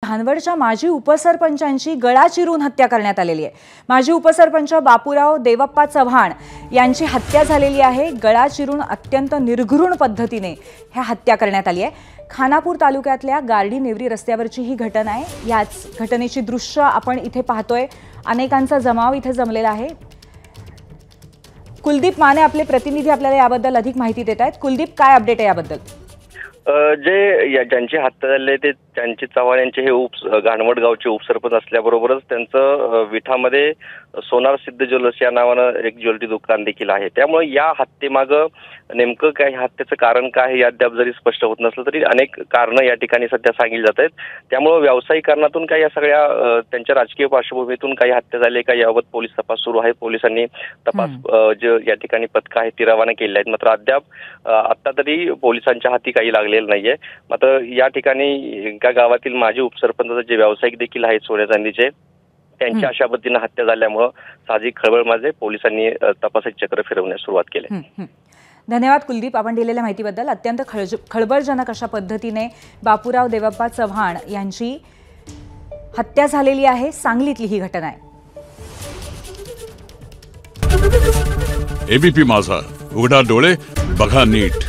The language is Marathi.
धानवडच्या माजी उपसरपंचांची गळा चिरून हत्या करण्यात आलेली आहे। माजी उपसरपंच बापूराव देवप्पा चव्हाण यांची हत्या झालेली आहे। गळा चिरून अत्यंत निर्घृण पद्धतीने ही हत्या करण्यात आली आहे। खानापूर तालुक्यातल्या गार्डी नेवरी रस्त्यावरची ही घटना आहे। याच घटनेची दृश्य आपण इथे पाहतोय। अनेकांचा जमाव इथे जमलेला आहे। कुलदीप माने आपले प्रतिनिधी आपल्याला याबद्दल अधिक माहिती देत आहेत। कुलदीप, काय अपडेट आहे याबद्दल? जे ज्यांची हत्या झाली ते त्यांची चव्हाण यांचे हे घाणवड गावचे उपसरपंच असल्याबरोबरच त्यांचं विठामध्ये सोनार सिद्ध ज्वेलर्स या नावानं एक ज्वेलरी दुकान देखील आहे। त्यामुळे या हत्येमागं नेमकं काय, हत्येचं कारण काय हे अद्याप जरी स्पष्ट होत नसलं तरी अनेक कारणं या ठिकाणी सध्या सांगितली जात आहेत। त्यामुळे व्यावसायिक काही या सगळ्या त्यांच्या राजकीय पार्श्वभूमीतून काही हत्या झाली का याबाबत पोलीस तपास सुरू आहे। पोलिसांनी तपास जे या ठिकाणी पथकं आहेत ती रवाना केली आहेत। मात्र अद्याप आता तरी पोलिसांच्या हाती काही लागलेलं नाहीये। मात्र या ठिकाणी एका गावातील माजी उपसरपंच जे व्यावसायिक देखील आहेत सोन्या चांदीचे, त्यांच्या अशा पद्धतीने हत्या झाल्यामुळे साहजिक खळबळ माजली। पोलिसांनी तपासाची चक्र फिरवण्यास सुरुवात केली। धन्यवाद कुलदीप, आपण दिलेल्या माहितीबद्दल। अत्यंत खळबळजनक अशा पद्धतीने बापूराव देवप्पा चव्हाण यांची हत्या झालेली आहे। सांगलीतली ही घटना आहे। एबीपी माझा, उघडा डोळे बघा नीट।